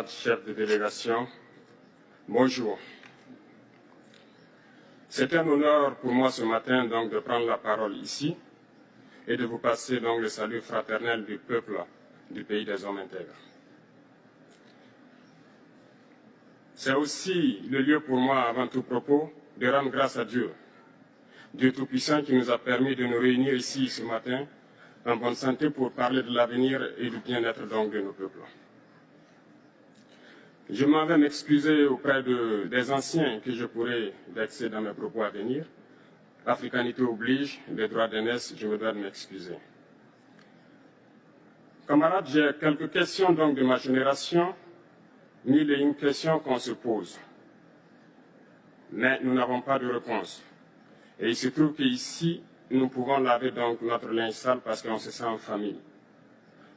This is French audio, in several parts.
camarades chefs de délégation, bonjour. C'est un honneur pour moi ce matin donc de prendre la parole ici et de vous passer donc le salut fraternel du peuple du pays des hommes intègres. C'est aussi le lieu pour moi, avant tout propos, de rendre grâce à Dieu, Dieu Tout-Puissant qui nous a permis de nous réunir ici ce matin en bonne santé pour parler de l'avenir et du bien-être donc de nos peuples. Je m'en vais m'excuser auprès des anciens que je pourrais vexer dans mes propos à venir. Africanité oblige, les droits d'aînesse, je me dois de m'excuser. Camarades, j'ai quelques questions donc de ma génération, mille et une questions qu'on se pose. Mais nous n'avons pas de réponse. Et il se trouve qu'ici, nous pouvons laver donc notre linge sale parce qu'on se sent en famille.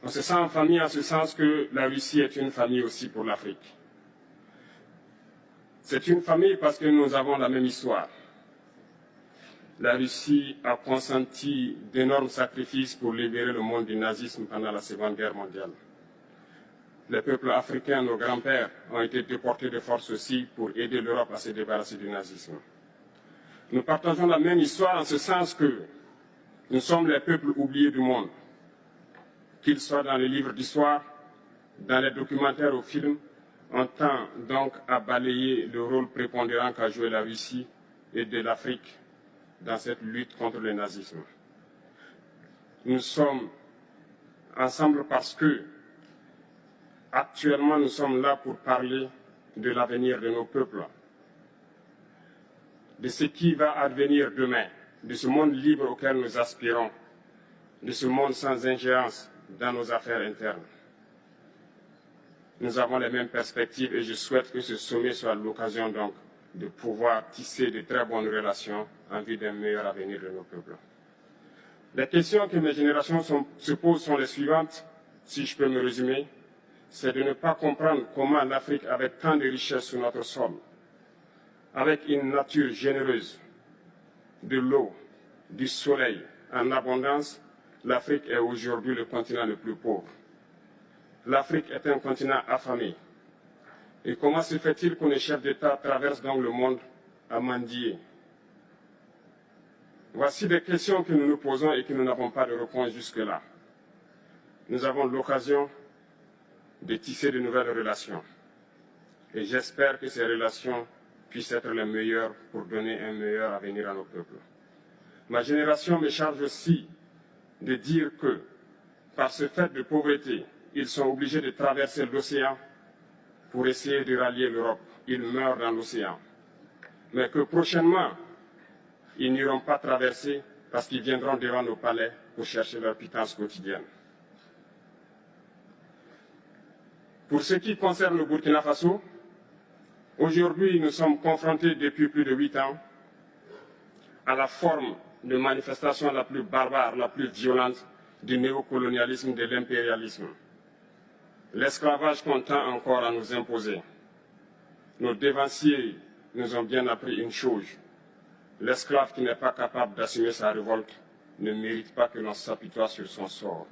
On se sent en famille en ce sens que la Russie est une famille aussi pour l'Afrique. C'est une famille parce que nous avons la même histoire. La Russie a consenti d'énormes sacrifices pour libérer le monde du nazisme pendant la Seconde Guerre mondiale. Les peuples africains, nos grands-pères, ont été déportés de force aussi pour aider l'Europe à se débarrasser du nazisme. Nous partageons la même histoire en ce sens que nous sommes les peuples oubliés du monde, qu'ils soient dans les livres d'histoire, dans les documentaires ou films. On tend donc à balayer le rôle prépondérant qu'a joué la Russie et de l'Afrique dans cette lutte contre le nazisme. Nous sommes ensemble parce que, actuellement, nous sommes là pour parler de l'avenir de nos peuples, de ce qui va advenir demain, de ce monde libre auquel nous aspirons, de ce monde sans ingérence dans nos affaires internes. Nous avons les mêmes perspectives et je souhaite que ce sommet soit l'occasion donc de pouvoir tisser de très bonnes relations en vue d'un meilleur avenir de nos peuples. Les questions que mes générations se posent sont les suivantes, si je peux me résumer. C'est de ne pas comprendre comment l'Afrique, avec tant de richesses sur notre sol, avec une nature généreuse, de l'eau, du soleil en abondance, l'Afrique est aujourd'hui le continent le plus pauvre. L'Afrique est un continent affamé. Et comment se fait-il que les chefs d'État traversent donc le monde à mendier? Voici des questions que nous nous posons et que nous n'avons pas de réponse jusque-là. Nous avons l'occasion de tisser de nouvelles relations. Et j'espère que ces relations puissent être les meilleures pour donner un meilleur avenir à nos peuples. Ma génération me charge aussi de dire que, par ce fait de pauvreté, ils sont obligés de traverser l'océan pour essayer de rallier l'Europe. Ils meurent dans l'océan. Mais que prochainement, ils n'iront pas traverser parce qu'ils viendront devant nos palais pour chercher leur pitance quotidienne. Pour ce qui concerne le Burkina Faso, aujourd'hui, nous sommes confrontés depuis plus de 8 ans à la forme de manifestation la plus barbare, la plus violente du néocolonialisme, de l'impérialisme. L'esclavage qu'on tend encore à nous imposer. Nos dévanciers nous ont bien appris une chose. L'esclave qui n'est pas capable d'assumer sa révolte ne mérite pas que l'on s'apitoie sur son sort.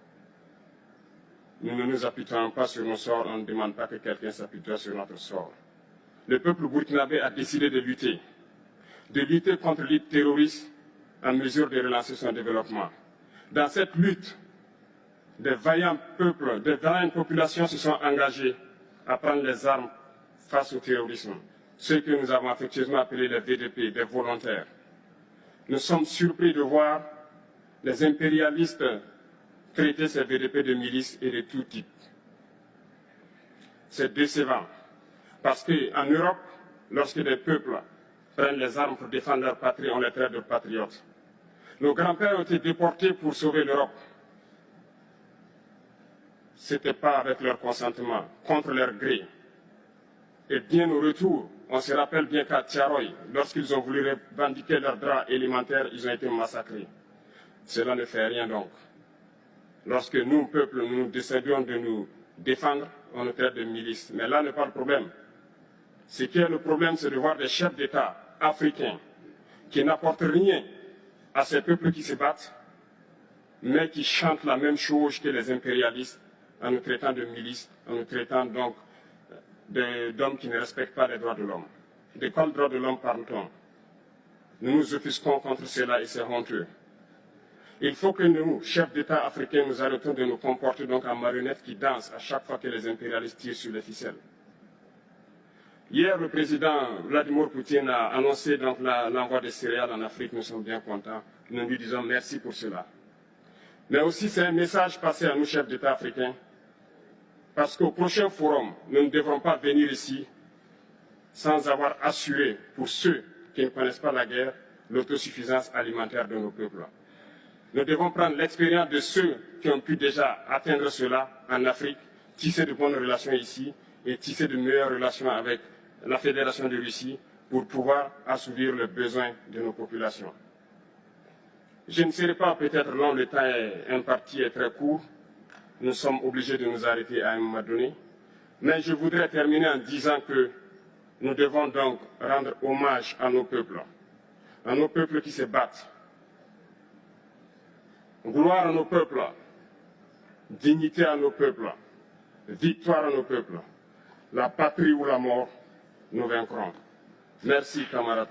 Nous ne nous apitoyons pas sur nos sorts, on ne demande pas que quelqu'un s'apitoie sur notre sort. Le peuple burkinabé a décidé de lutter contre les terroristes en mesure de relancer son développement. Dans cette lutte, des vaillants peuples, des vaillantes populations se sont engagées à prendre les armes face au terrorisme, ceux que nous avons affectueusement appelés les VDP, des volontaires. Nous sommes surpris de voir les impérialistes traiter ces VDP de milices et de tout type. C'est décevant, parce qu'en Europe, lorsque des peuples prennent les armes pour défendre leur patrie, on les traite de patriotes. Nos grands-pères ont été déportés pour sauver l'Europe. Ce n'était pas avec leur consentement, contre leur gré. Et bien au retour, on se rappelle bien qu'à Tiaroy, lorsqu'ils ont voulu revendiquer leurs droits élémentaires, ils ont été massacrés. Cela ne fait rien donc. Lorsque nous, peuple, nous décidions de nous défendre, on nous traite de milices. Mais là n'est pas le problème. Ce qui est le problème, c'est de voir des chefs d'État africains qui n'apportent rien à ces peuples qui se battent, mais qui chantent la même chose que les impérialistes en nous traitant de milices, en nous traitant donc d'hommes qui ne respectent pas les droits de l'homme. De quels droits de l'homme parle-t-on? Nous nous offusquons contre cela et c'est honteux. Il faut que nous, chefs d'État africains, nous arrêtons de nous comporter donc en marionnettes qui dansent à chaque fois que les impérialistes tirent sur les ficelles. Hier, le président Vladimir Poutine a annoncé donc l'envoi des céréales en Afrique. Nous sommes bien contents. Nous lui disons merci pour cela. Mais aussi, c'est un message passé à nous, chefs d'État africains, parce qu'au prochain forum, nous ne devrons pas venir ici sans avoir assuré, pour ceux qui ne connaissent pas la guerre, l'autosuffisance alimentaire de nos peuples. Nous devons prendre l'expérience de ceux qui ont pu déjà atteindre cela en Afrique, tisser de bonnes relations ici et tisser de meilleures relations avec la Fédération de Russie pour pouvoir assouvir les besoins de nos populations. Je ne serai pas peut-être long, le temps imparti est très court. Nous sommes obligés de nous arrêter à un moment donné. Mais je voudrais terminer en disant que nous devons donc rendre hommage à nos peuples qui se battent. Gloire à nos peuples, dignité à nos peuples, victoire à nos peuples. La patrie ou la mort, nous vaincrons. Merci, camarades.